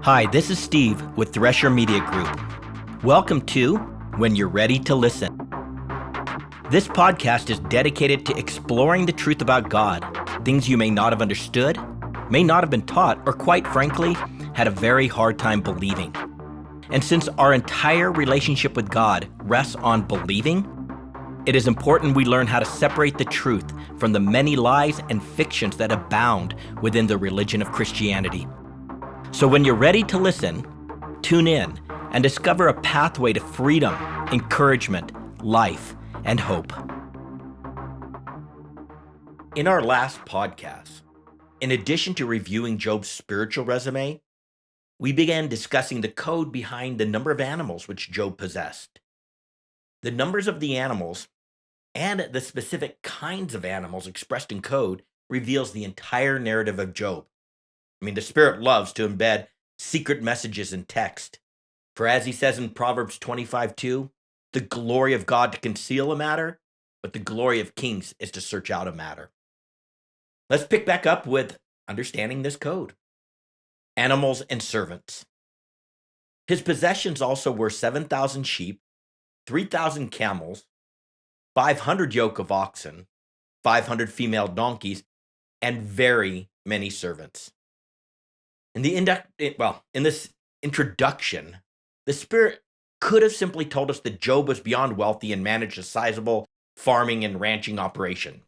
Hi, this is Steve with Thresher Media Group. Welcome to When You're Ready to Listen. This podcast is dedicated to exploring the truth about God, things you may not have understood, may not have been taught, or quite frankly, had a very hard time believing. And since our entire relationship with God rests on believing, it is important we learn how to separate the truth from the many lies and fictions that abound within the religion of Christianity. So when you're ready to listen, tune in and discover a pathway to freedom, encouragement, life, and hope. In our last podcast, in addition to reviewing Job's spiritual resume, we began discussing the code behind the number of animals which Job possessed. The numbers of the animals and the specific kinds of animals expressed in code reveals the entire narrative of Job. The Spirit loves to embed secret messages in text. For as he says in Proverbs 25:2, the glory of God to conceal a matter, but the glory of kings is to search out a matter. Let's pick back up with understanding this code. Animals and servants. His possessions also were 7,000 sheep, 3,000 camels, 500 yoke of oxen, 500 female donkeys, and very many servants. In this introduction, the Spirit could have simply told us that Job was beyond wealthy and managed a sizable farming and ranching operation.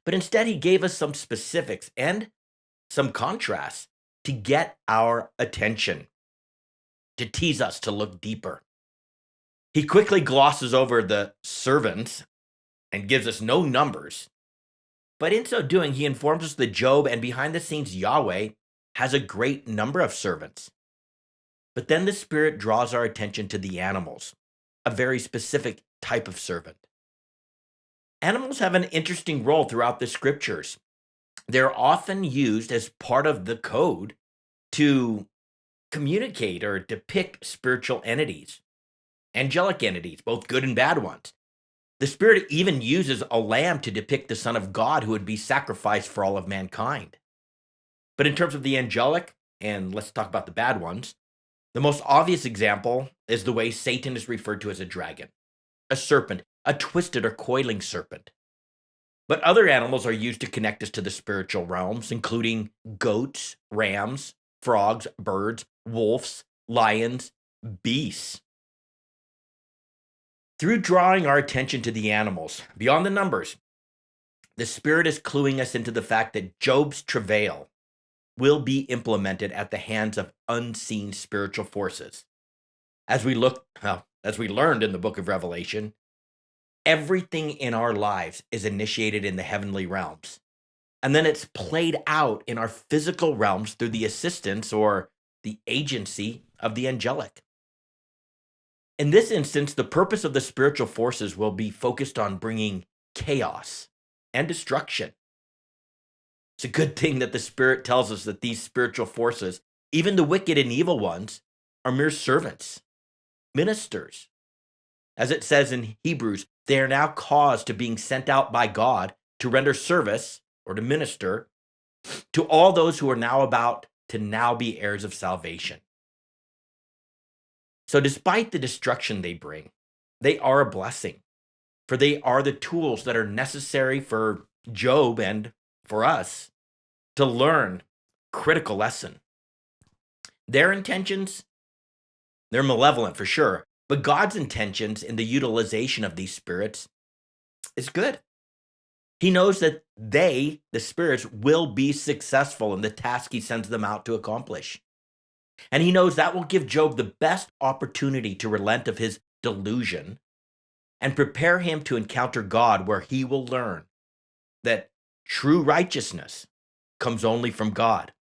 But instead, he gave us some specifics and some contrasts to get our attention, to tease us to look deeper. He quickly glosses over the servants and gives us no numbers. But in so doing, he informs us that Job and behind the scenes Yahweh has a great number of servants. But then the Spirit draws our attention to the animals, a very specific type of servant. Animals have an interesting role throughout the scriptures. They're often used as part of the code to communicate or depict spiritual entities, angelic entities, both good and bad ones. The Spirit even uses a lamb to depict the Son of God who would be sacrificed for all of mankind. But in terms of the angelic, and let's talk about the bad ones, the most obvious example is the way Satan is referred to as a dragon, a serpent, a twisted or coiling serpent. But other animals are used to connect us to the spiritual realms, including goats, rams, frogs, birds, wolves, lions, beasts. Through drawing our attention to the animals, beyond the numbers, the Spirit is cluing us into the fact that Job's travail will be implemented at the hands of unseen spiritual forces. As we learned in the book of Revelation, everything in our lives is initiated in the heavenly realms. And then it's played out in our physical realms through the assistance or the agency of the angelic. In this instance, the purpose of the spiritual forces will be focused on bringing chaos and destruction. It's a good thing that the Spirit tells us that these spiritual forces, even the wicked and evil ones, are mere servants, ministers. As it says in Hebrews, they are now caused to being sent out by God to render service or to minister to all those who are now about to now be heirs of salvation. So despite the destruction they bring, they are a blessing, for they are the tools that are necessary for Job and for us to learn critical lesson. Their intentions, they're malevolent for sure, but God's intentions in the utilization of these spirits is good. He knows that they, the spirits, will be successful in the task he sends them out to accomplish. And he knows that will give Job the best opportunity to relent of his delusion and prepare him to encounter God, where he will learn that true righteousness comes only from God.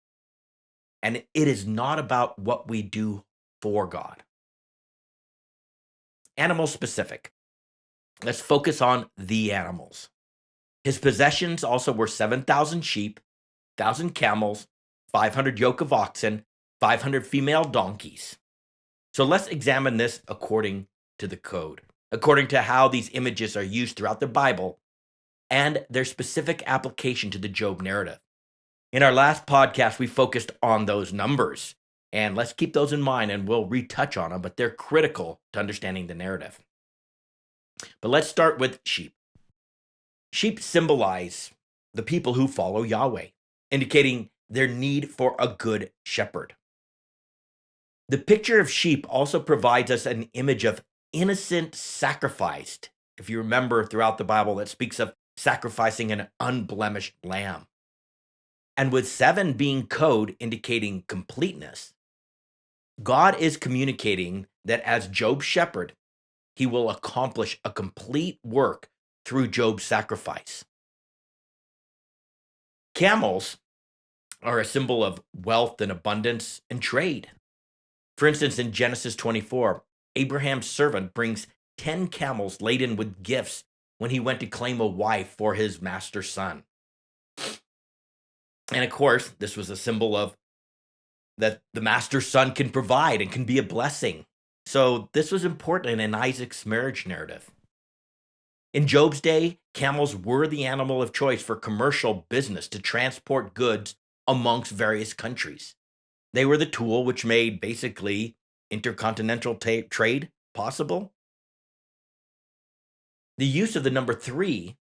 And it is not about what we do for God. Animal specific. Let's focus on the animals. His possessions also were 7,000 sheep, 1,000 camels, 500 yoke of oxen, 500 female donkeys. So let's examine this according to the code, according to how these images are used throughout the Bible and their specific application to the Job narrative. In our last podcast, we focused on those numbers. And let's keep those in mind and we'll retouch on them, but they're critical to understanding the narrative. But let's start with sheep. Sheep symbolize the people who follow Yahweh, indicating their need for a good shepherd. The picture of sheep also provides us an image of innocent sacrificed. If you remember throughout the Bible, it speaks of sacrificing an unblemished lamb. And with 7 being code indicating completeness, God is communicating that as Job's shepherd, he will accomplish a complete work through Job's sacrifice. Camels are a symbol of wealth and abundance and trade. For instance, in Genesis 24, Abraham's servant brings 10 camels laden with gifts when he went to claim a wife for his master's son. And of course, this was a symbol of that the master's son can provide and can be a blessing. So this was important in Isaac's marriage narrative. In Job's day, camels were the animal of choice for commercial business to transport goods amongst various countries. They were the tool which made basically intercontinental trade possible. The use of the number 3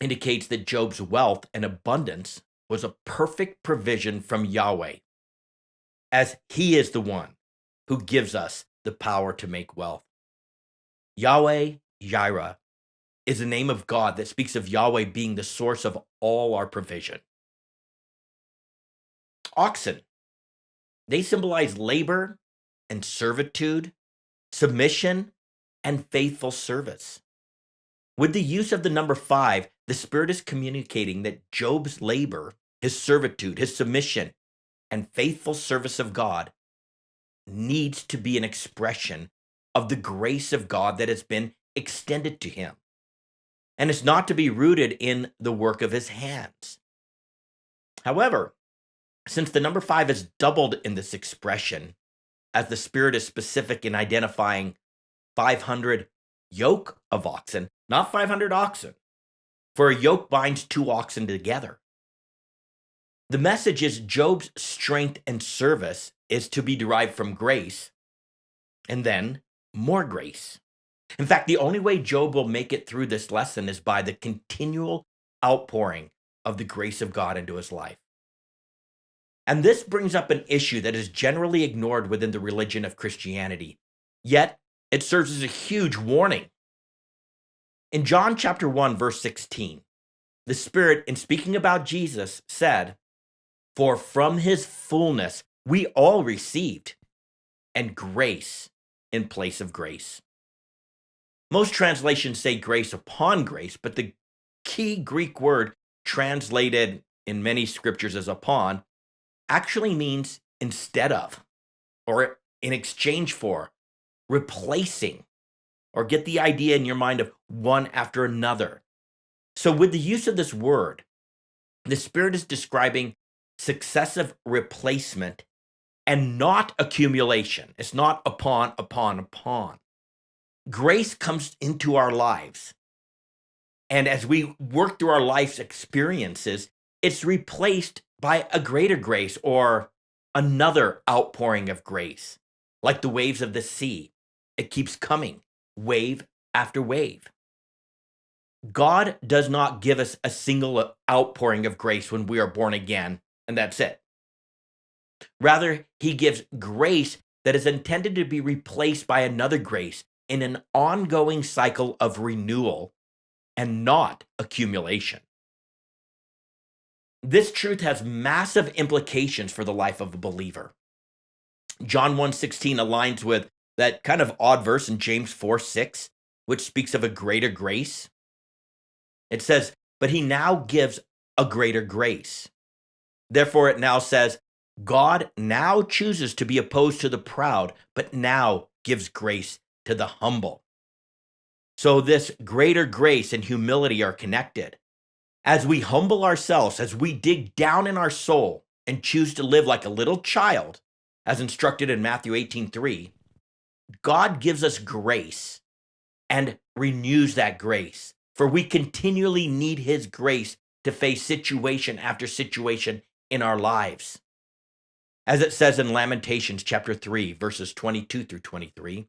indicates that Job's wealth and abundance was a perfect provision from Yahweh, as he is the one who gives us the power to make wealth. Yahweh Jireh is the name of God that speaks of Yahweh being the source of all our provision. Oxen, they symbolize labor and servitude, submission, and faithful service. With the use of the number 5, the Spirit is communicating that Job's labor, his servitude, his submission, and faithful service of God needs to be an expression of the grace of God that has been extended to him. And it's not to be rooted in the work of his hands. However, since the number 5 is doubled in this expression, as the Spirit is specific in identifying 500 yoke of oxen, not 500 oxen, for a yoke binds 2 oxen together. The message is Job's strength and service is to be derived from grace, and then more grace. In fact, the only way Job will make it through this lesson is by the continual outpouring of the grace of God into his life. And this brings up an issue that is generally ignored within the religion of Christianity, yet it serves as a huge warning. In John chapter 1, verse 16, the Spirit, in speaking about Jesus, said, "For from his fullness we all received, and grace in place of grace." Most translations say grace upon grace, but the key Greek word translated in many scriptures as upon actually means instead of, or in exchange for, replacing, or get the idea in your mind of one after another. So with the use of this word, the Spirit is describing successive replacement and not accumulation. It's not upon. Grace comes into our lives. And as we work through our life's experiences, it's replaced by a greater grace or another outpouring of grace. Like the waves of the sea, it keeps coming, wave after wave. God does not give us a single outpouring of grace when we are born again, and that's it. Rather, he gives grace that is intended to be replaced by another grace in an ongoing cycle of renewal and not accumulation. This truth has massive implications for the life of a believer. John 1:16 aligns with that kind of odd verse in James 4:6, which speaks of a greater grace. It says, "But he now gives a greater grace." Therefore, it now says, God now chooses to be opposed to the proud, but now gives grace to the humble. So this greater grace and humility are connected. As we humble ourselves, as we dig down in our soul and choose to live like a little child, as instructed in Matthew 18:3, God gives us grace and renews that grace. For we continually need his grace to face situation after situation in our lives. As it says in Lamentations chapter 3, verses 22 through 23,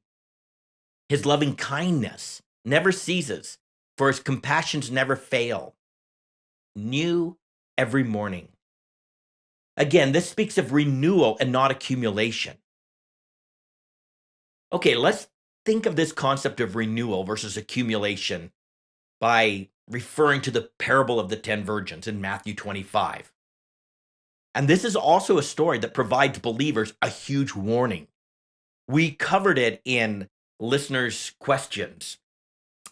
his loving kindness never ceases, for his compassions never fail. New every morning. Again, this speaks of renewal and not accumulation. Okay, let's think of this concept of renewal versus accumulation by referring to the parable of the 10 virgins in Matthew 25. And this is also a story that provides believers a huge warning. We covered it in listeners' questions,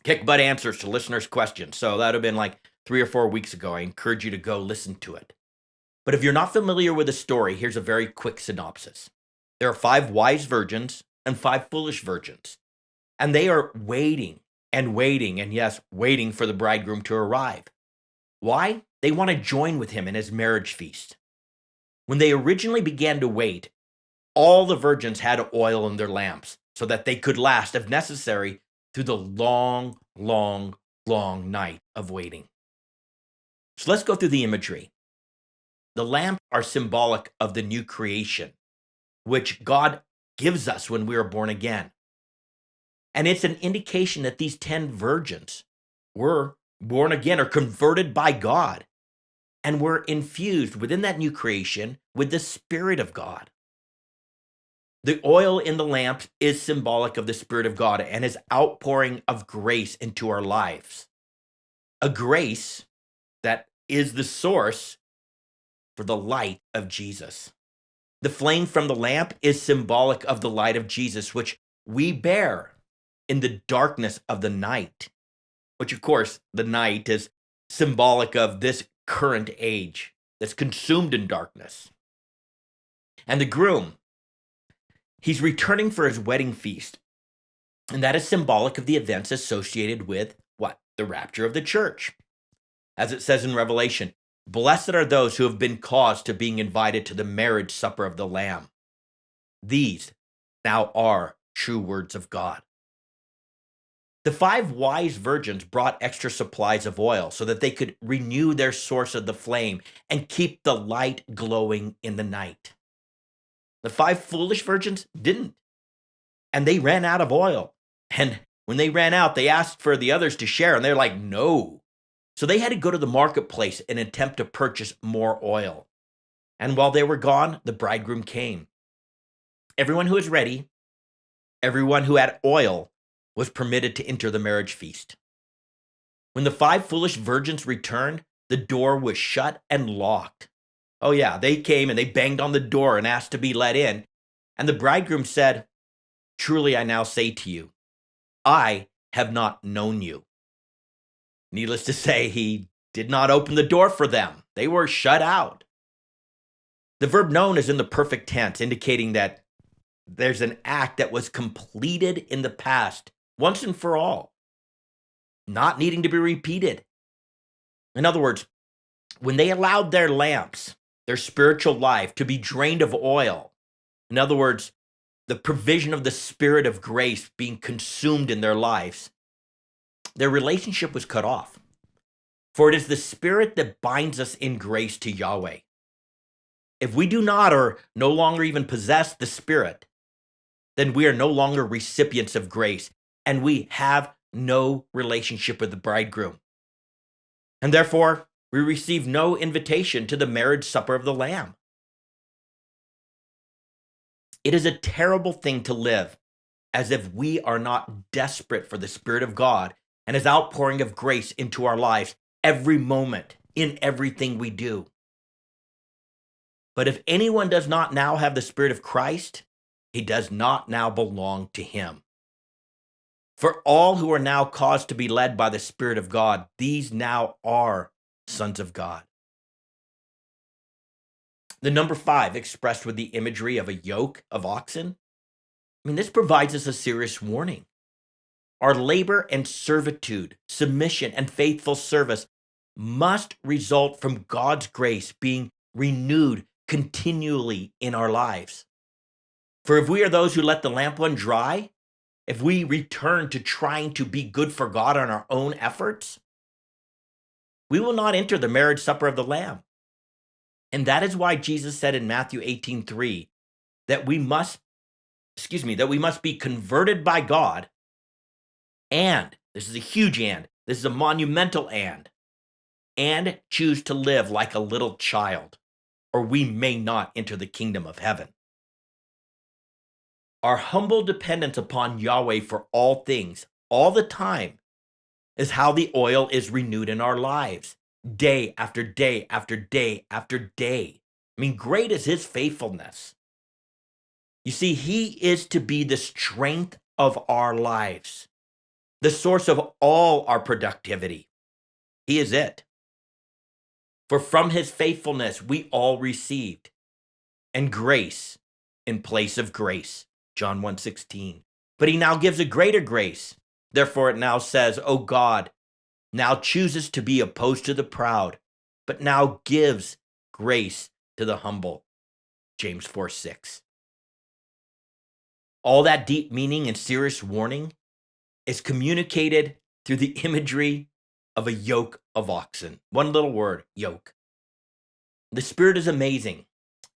kick butt answers to listeners' questions. So that would have been like 3 or 4 weeks ago. I encourage you to go listen to it. But if you're not familiar with the story, here's a very quick synopsis. There are 5 wise virgins and 5 foolish virgins, and they are waiting and waiting, and yes, waiting for the bridegroom to arrive. Why? They want to join with him in his marriage feast. When they originally began to wait, all the virgins had oil in their lamps so that they could last, if necessary, through the long, long, long night of waiting. So let's go through the imagery. The lamps are symbolic of the new creation, which God gives us when we are born again. And it's an indication that these 10 virgins were born again or converted by God and were infused within that new creation with the Spirit of God. The oil in the lamps is symbolic of the Spirit of God and his outpouring of grace into our lives. A grace that is the source for the light of Jesus. The flame from the lamp is symbolic of the light of Jesus, which we bear in the darkness of the night, which of course, the night is symbolic of this current age that's consumed in darkness. And the groom, he's returning for his wedding feast. And that is symbolic of the events associated with what? The rapture of the church. As it says in Revelation, blessed are those who have been caused to being invited to the marriage supper of the Lamb. These now are true words of God. The 5 wise virgins brought extra supplies of oil so that they could renew their source of the flame and keep the light glowing in the night. The 5 foolish virgins didn't, and they ran out of oil. And when they ran out, they asked for the others to share, and they're like, no. So they had to go to the marketplace and attempt to purchase more oil. And while they were gone, the bridegroom came. Everyone who was ready, everyone who had oil, was permitted to enter the marriage feast. When the 5 foolish virgins returned, the door was shut and locked. Oh yeah, they came and they banged on the door and asked to be let in. And the bridegroom said, truly I now say to you, I have not known you. Needless to say, he did not open the door for them. They were shut out. The verb known is in the perfect tense, indicating that there's an act that was completed in the past, once and for all, not needing to be repeated. In other words, when they allowed their lamps, their spiritual life, to be drained of oil, in other words, the provision of the Spirit of grace being consumed in their lives, their relationship was cut off. For it is the Spirit that binds us in grace to Yahweh. If we do not or no longer even possess the Spirit, then we are no longer recipients of grace, and we have no relationship with the bridegroom. And therefore, we receive no invitation to the marriage supper of the Lamb. It is a terrible thing to live as if we are not desperate for the Spirit of God and his outpouring of grace into our lives every moment in everything we do. But if anyone does not now have the Spirit of Christ, he does not now belong to him. For all who are now caused to be led by the Spirit of God, these now are sons of God. The number 5, expressed with the imagery of a yoke of oxen, this provides us a serious warning. Our labor and servitude, submission and faithful service must result from God's grace being renewed continually in our lives. For if we are those who let the lamp run dry, if we return to trying to be good for God on our own efforts, we will not enter the marriage supper of the Lamb. And that is why Jesus said in Matthew 18:3 that we must, that we must be converted by God, and this is a huge this is a monumental and choose to live like a little child, or we may not enter the kingdom of heaven. Our humble dependence upon Yahweh for all things, all the time, is how the oil is renewed in our lives, day after day after day after day. I mean, great is his faithfulness. You see, he is to be the strength of our lives, the source of all our productivity. He is it. For from his faithfulness we all received, and grace in place of grace. John 1:16. But he now gives a greater grace. Therefore it now says, O God, now chooses to be opposed to the proud, but now gives grace to the humble. James 4:6. All that deep meaning and serious warning is communicated through the imagery of a yoke of oxen. One little word, yoke. The Spirit is amazing.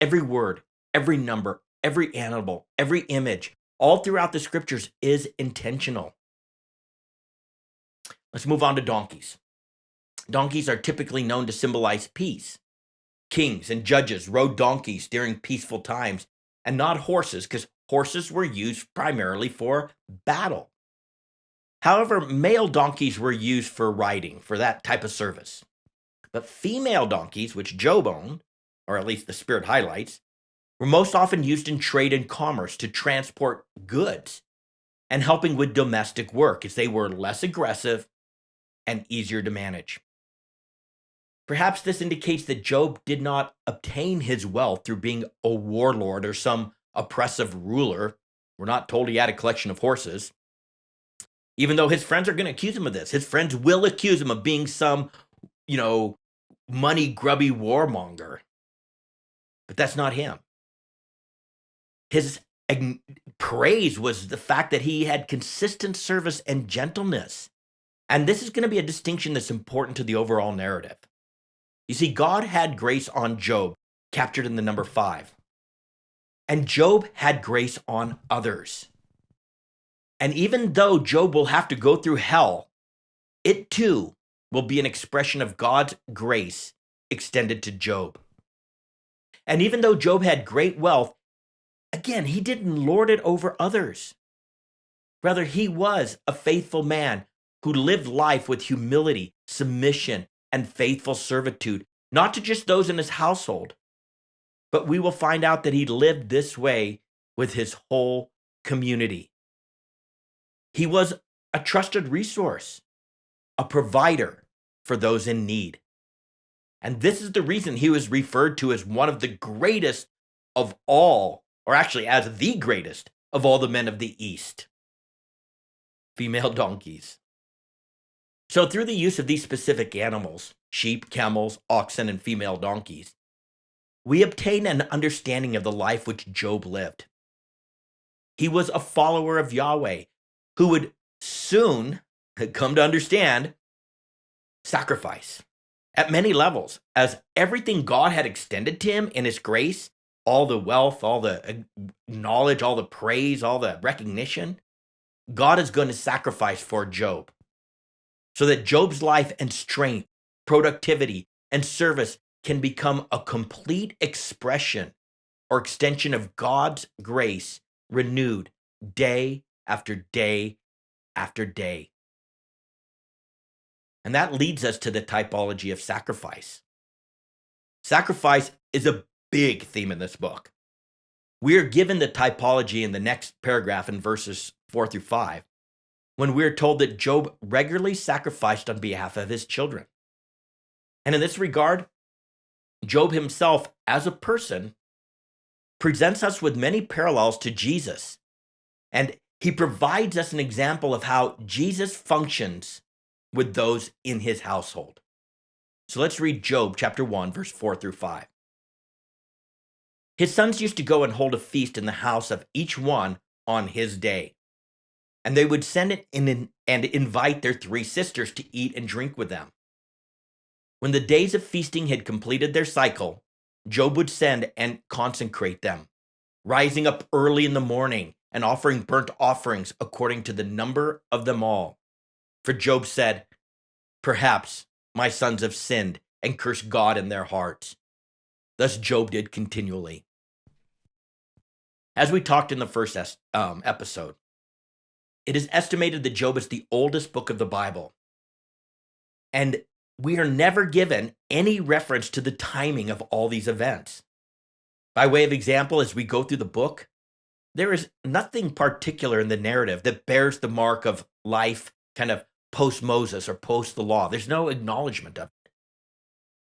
Every word, every number, every animal, every image, all throughout the scriptures is intentional. Let's move on to donkeys. Donkeys are typically known to symbolize peace. Kings and judges rode donkeys during peaceful times, and not horses, because horses were used primarily for battle. However, male donkeys were used for riding, for that type of service. But female donkeys, which Job owned, or at least the Spirit highlights, were most often used in trade and commerce to transport goods and helping with domestic work, as they were less aggressive and easier to manage. Perhaps this indicates that Job did not obtain his wealth through being a warlord or some oppressive ruler. We're not told he had a collection of horses, even though his friends are going to accuse him of this. His friends will accuse him of being some, money grubby warmonger. But that's not him. His praise was the fact that he had consistent service and gentleness. And this is going to be a distinction that's important to the overall narrative. You see, God had grace on Job, captured in the number 5. And Job had grace on others. And even though Job will have to go through hell, it too will be an expression of God's grace extended to Job. And even though Job had great wealth, again, he didn't lord it over others. Rather, he was a faithful man who lived life with humility, submission, and faithful servitude, not to just those in his household, but we will find out that he lived this way with his whole community. He was a trusted resource, a provider for those in need. And this is the reason he was referred to as one of the greatest of all, or actually as the greatest of all the men of the East. Female donkeys. So through the use of these specific animals, sheep, camels, oxen, and female donkeys, we obtain an understanding of the life which Job lived. He was a follower of Yahweh who would soon come to understand sacrifice at many levels, as everything God had extended to him in his grace, all the wealth, all the knowledge, all the praise, all the recognition, God is going to sacrifice for Job, so that Job's life and strength, productivity, and service can become a complete expression or extension of God's grace renewed day after day after day. And that leads us to the typology of sacrifice. Sacrifice is a big theme in this book. We are given the typology in the next paragraph in verses 4 through 5, when we're told that Job regularly sacrificed on behalf of his children. And in this regard, Job himself, as a person, presents us with many parallels to Jesus. And he provides us an example of how Jesus functions with those in his household. So let's read Job chapter 1, verse 4 through 5. His sons used to go and hold a feast in the house of each one on his day. And they would send it in and invite their 3 sisters to eat and drink with them. When the days of feasting had completed their cycle, Job would send and consecrate them, rising up early in the morning and offering burnt offerings according to the number of them all. For Job said, "Perhaps my sons have sinned and cursed God in their hearts." Thus Job did continually. As we talked in the first episode, it is estimated that Job is the oldest book of the Bible. And we are never given any reference to the timing of all these events. By way of example, as we go through the book, there is nothing particular in the narrative that bears the mark of life kind of post-Moses or post the law. There's no acknowledgement of it.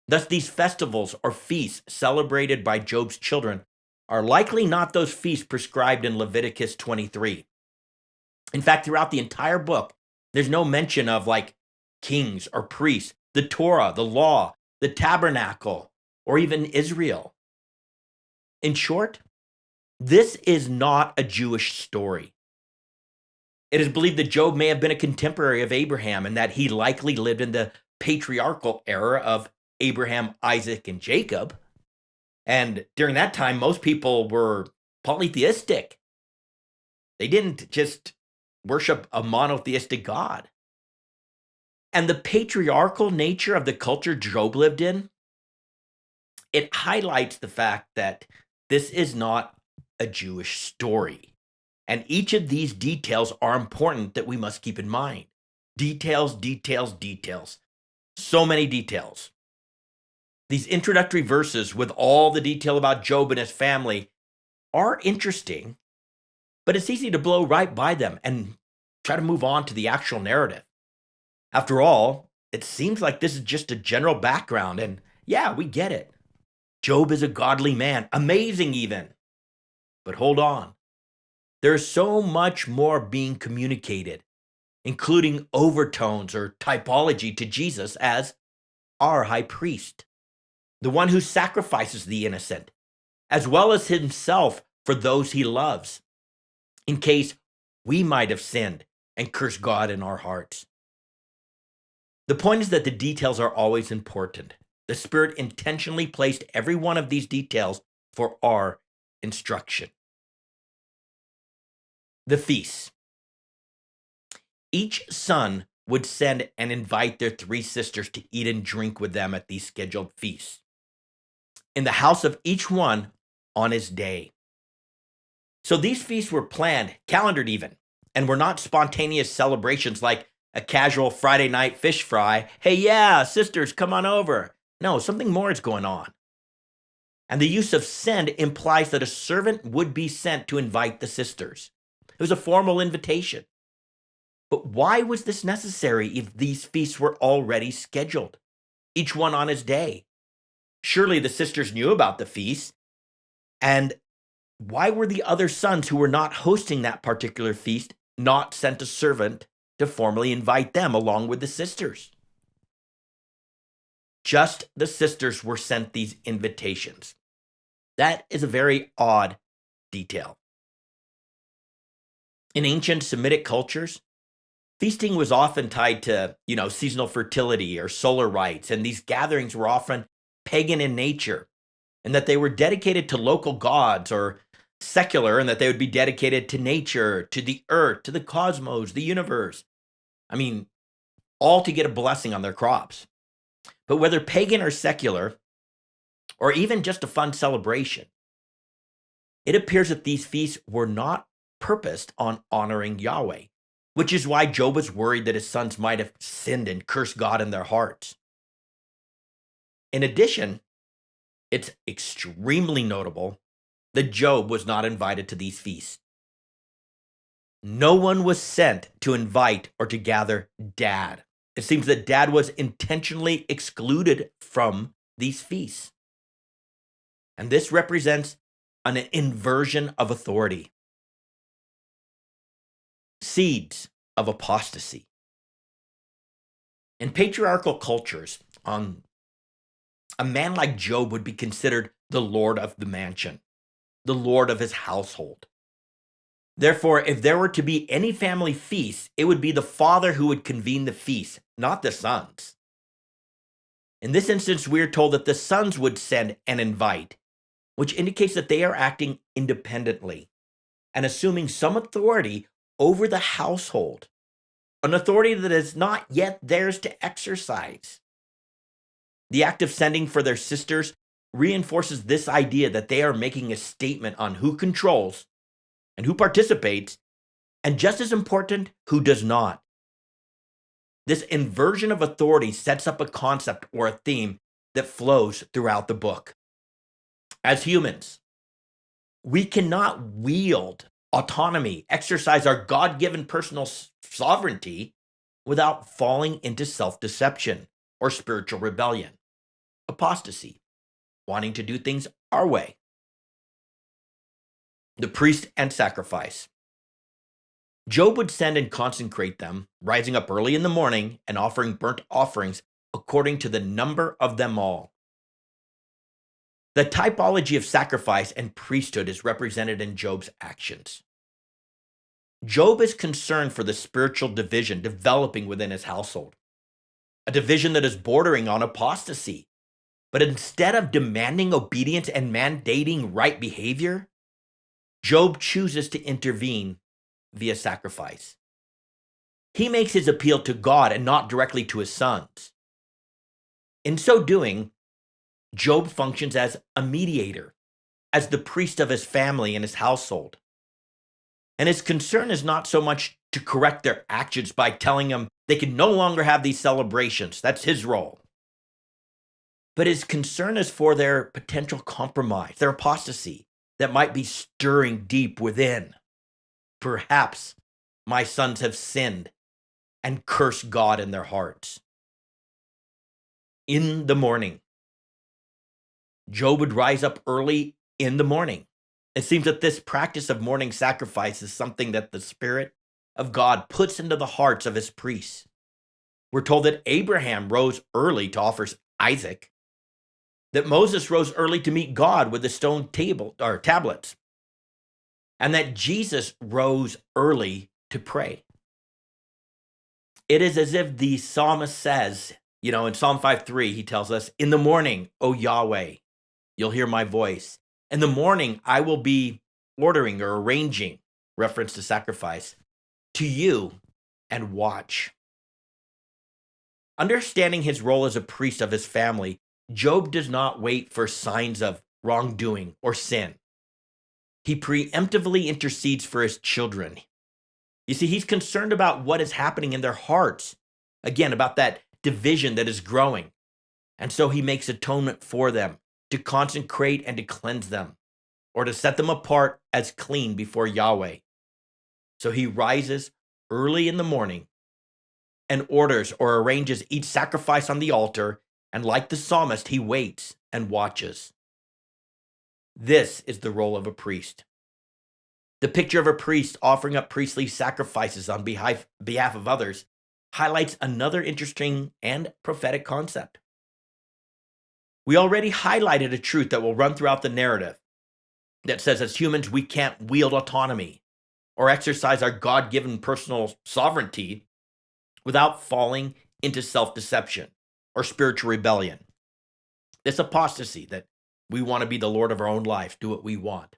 Thus, these festivals or feasts celebrated by Job's children are likely not those feasts prescribed in Leviticus 23. In fact, throughout the entire book, there's no mention of like kings or priests, the Torah, the law, the tabernacle, or even Israel. In short, this is not a Jewish story. It is believed that Job may have been a contemporary of Abraham and that he likely lived in the patriarchal era of Abraham, Isaac, and Jacob. And during that time, most people were polytheistic. They didn't just worship a monotheistic God. And the patriarchal nature of the culture Job lived in, it highlights the fact that this is not a Jewish story. And each of these details are important that we must keep in mind. Details, details, details. So many details. These introductory verses with all the detail about Job and his family are interesting, but it's easy to blow right by them and try to move on to the actual narrative. After all, it seems like this is just a general background, and yeah, we get it. Job is a godly man, amazing even. But hold on. There's so much more being communicated, including overtones or typology to Jesus as our high priest, the one who sacrifices the innocent, as well as himself for those he loves, in case we might have sinned and cursed God in our hearts. The point is that the details are always important. The Spirit intentionally placed every one of these details for our instruction. The feasts. Each son would send and invite their 3 sisters to eat and drink with them at these scheduled feasts, in the house of each one on his day. So these feasts were planned, calendared even, and were not spontaneous celebrations like a casual Friday night fish fry. Hey, yeah, sisters, come on over. No, something more is going on. And the use of send implies that a servant would be sent to invite the sisters. It was a formal invitation. But why was this necessary if these feasts were already scheduled, each one on his day? Surely the sisters knew about the feast. And why were the other sons who were not hosting that particular feast not sent a servant to formally invite them along with the sisters? Just the sisters were sent these invitations. That is a very odd detail. In ancient Semitic cultures, feasting was often tied to, seasonal fertility or solar rites, and these gatherings were often pagan in nature, and that they were dedicated to local gods, or secular, and that they would be dedicated to nature, to the earth, to the cosmos, the universe. I mean, all to get a blessing on their crops. But whether pagan or secular, or even just a fun celebration, it appears that these feasts were not purposed on honoring Yahweh, which is why Job was worried that his sons might have sinned and cursed God in their hearts. In addition, it's extremely notable that Job was not invited to these feasts. No one was sent to invite or to gather Dad. It seems that Dad was intentionally excluded from these feasts. And this represents an inversion of authority. Seeds of apostasy. In patriarchal cultures, a man like Job would be considered the lord of the mansion, the lord of his household. Therefore, if there were to be any family feast, it would be the father who would convene the feast, not the sons. In this instance, we're told that the sons would send and invite, which indicates that they are acting independently and assuming some authority over the household, an authority that is not yet theirs to exercise. The act of sending for their sisters reinforces this idea that they are making a statement on who controls and who participates, and just as important, who does not. This inversion of authority sets up a concept or a theme that flows throughout the book. As humans, we cannot wield autonomy, exercise our God-given personal sovereignty without falling into self-deception or spiritual rebellion, apostasy, wanting to do things our way. The priest and sacrifice. Job would send and consecrate them, rising up early in the morning and offering burnt offerings according to the number of them all. The typology of sacrifice and priesthood is represented in Job's actions. Job is concerned for the spiritual division developing within his household, a division that is bordering on apostasy. But instead of demanding obedience and mandating right behavior, Job chooses to intervene via sacrifice. He makes his appeal to God and not directly to his sons. In so doing, Job functions as a mediator, as the priest of his family and his household. And his concern is not so much to correct their actions by telling them they can no longer have these celebrations. That's his role. But his concern is for their potential compromise, their apostasy that might be stirring deep within. Perhaps my sons have sinned and cursed God in their hearts. In the morning, Job would rise up early in the morning. It seems that this practice of morning sacrifice is something that the Spirit of God puts into the hearts of his priests. We're told that Abraham rose early to offer Isaac, that Moses rose early to meet God with the stone tablets, and that Jesus rose early to pray. It is as if the psalmist says, in Psalm 5:3, he tells us, "In the morning, O Yahweh, you'll hear my voice. In the morning, I will be ordering or arranging," reference to sacrifice, "to you and watch." Understanding his role as a priest of his family, Job does not wait for signs of wrongdoing or sin. He preemptively intercedes for his children. You see, he's concerned about what is happening in their hearts. Again, about that division that is growing. And so he makes atonement for them to consecrate and to cleanse them, or to set them apart as clean before Yahweh. So he rises early in the morning and orders or arranges each sacrifice on the altar, and like the psalmist, he waits and watches. This is the role of a priest. The picture of a priest offering up priestly sacrifices on behalf of others highlights another interesting and prophetic concept. We already highlighted a truth that will run throughout the narrative that says as humans, we can't wield autonomy or exercise our God-given personal sovereignty without falling into self-deception or spiritual rebellion. This apostasy that we want to be the Lord of our own life, do what we want.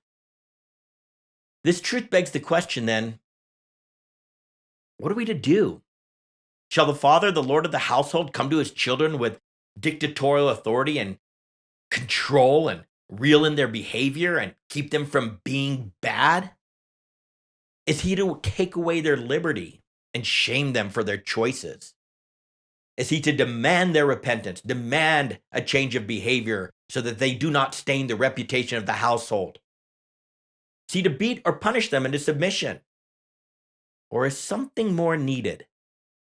This truth begs the question then, what are we to do? Shall the father, the Lord of the household, come to his children with dictatorial authority and control and reel in their behavior and keep them from being bad? Is he to take away their liberty and shame them for their choices? Is he to demand their repentance, demand a change of behavior so that they do not stain the reputation of the household? Is he to beat or punish them into submission? Or is something more needed?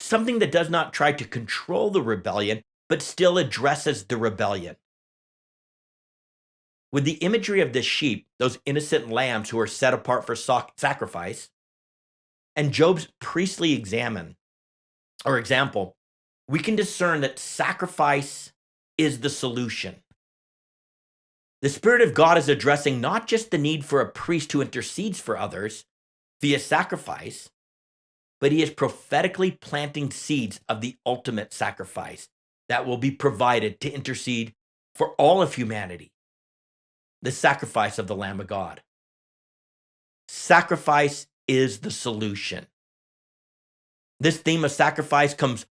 Something that does not try to control the rebellion, but still addresses the rebellion. With the imagery of the sheep, those innocent lambs who are set apart for sacrifice, and Job's priestly example, we can discern that sacrifice is the solution. The Spirit of God is addressing not just the need for a priest who intercedes for others via sacrifice, but he is prophetically planting seeds of the ultimate sacrifice, that will be provided to intercede for all of humanity. The sacrifice of the Lamb of God. Sacrifice is the solution. This theme of sacrifice comes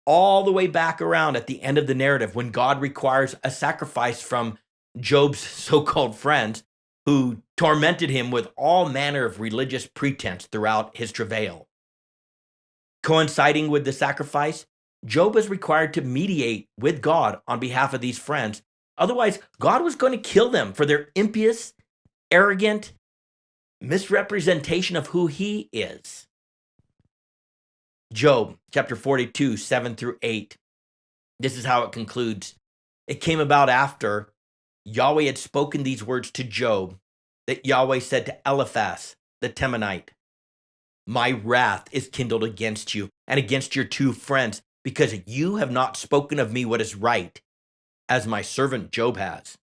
all the way back around at the end of the narrative when God requires a sacrifice from Job's so-called friends who tormented him with all manner of religious pretense throughout his travail. Coinciding with the sacrifice, Job is required to mediate with God on behalf of these friends. Otherwise, God was going to kill them for their impious, arrogant misrepresentation of who he is. Job chapter 42, 7 through 8. This is how it concludes. It came about after Yahweh had spoken these words to Job that Yahweh said to Eliphaz the Temanite, "My wrath is kindled against you and against your two friends, because you have not spoken of me what is right, as my servant Job has.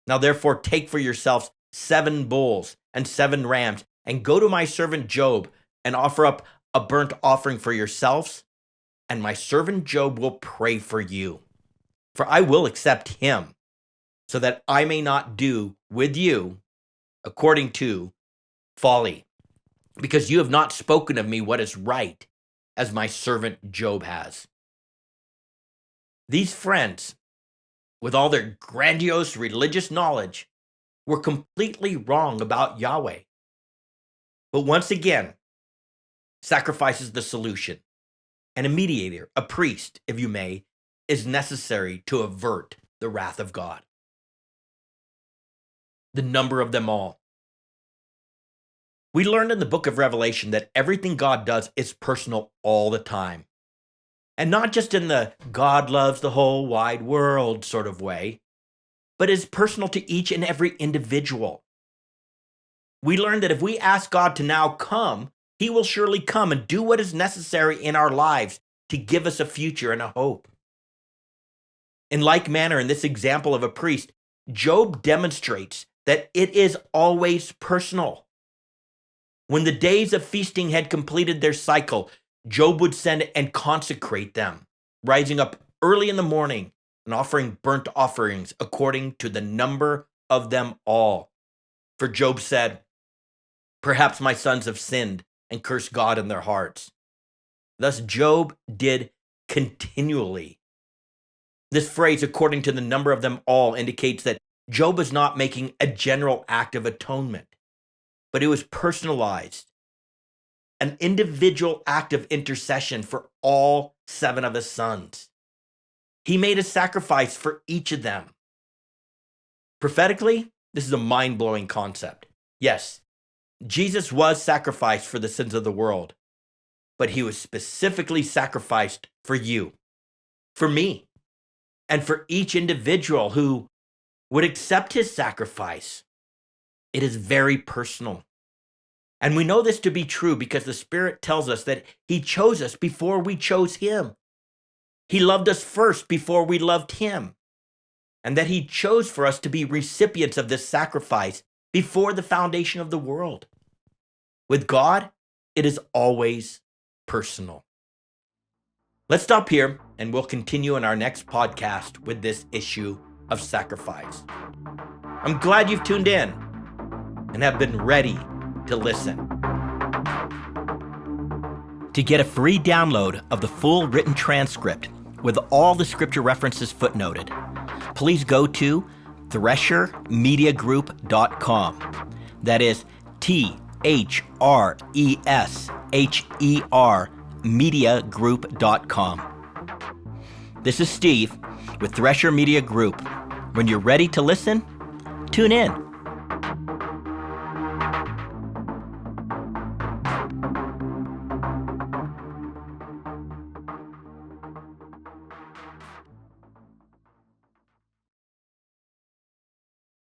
Now therefore take for yourselves 7 bulls and 7 rams, and go to my servant Job and offer up a burnt offering for yourselves, and my servant Job will pray for you. For I will accept him, so that I may not do with you according to folly, because you have not spoken of me what is right, as my servant Job has." These friends, with all their grandiose religious knowledge, were completely wrong about Yahweh. But once again, sacrifice is the solution, and a mediator, a priest, if you may, is necessary to avert the wrath of God. The number of them all. We learned in the book of Revelation that everything God does is personal all the time. And not just in the God loves the whole wide world sort of way, but is personal to each and every individual. We learned that if we ask God to now come, he will surely come and do what is necessary in our lives to give us a future and a hope. In like manner, in this example of a priest, Job demonstrates that it is always personal. When the days of feasting had completed their cycle, Job would send and consecrate them, rising up early in the morning and offering burnt offerings according to the number of them all. For Job said, "Perhaps my sons have sinned and cursed God in their hearts." Thus Job did continually. This phrase, "according to the number of them all," indicates that Job is not making a general act of atonement, but it was personalized, an individual act of intercession for all 7 of his sons. He made a sacrifice for each of them. Prophetically, this is a mind-blowing concept. Yes, Jesus was sacrificed for the sins of the world, but he was specifically sacrificed for you, for me, and for each individual who would accept his sacrifice. It is very personal. And we know this to be true because the Spirit tells us that he chose us before we chose him. He loved us first before we loved him, and that he chose for us to be recipients of this sacrifice before the foundation of the world. With God, it is always personal. Let's stop here, and we'll continue in our next podcast with this issue of sacrifice. I'm glad you've tuned in and have been ready to listen. To get a free download of the full written transcript with all the scripture references footnoted, please go to threshermediagroup.com. That is THRESHER mediagroup.com. This is Steve with Thresher Media Group. When you're ready to listen, tune in.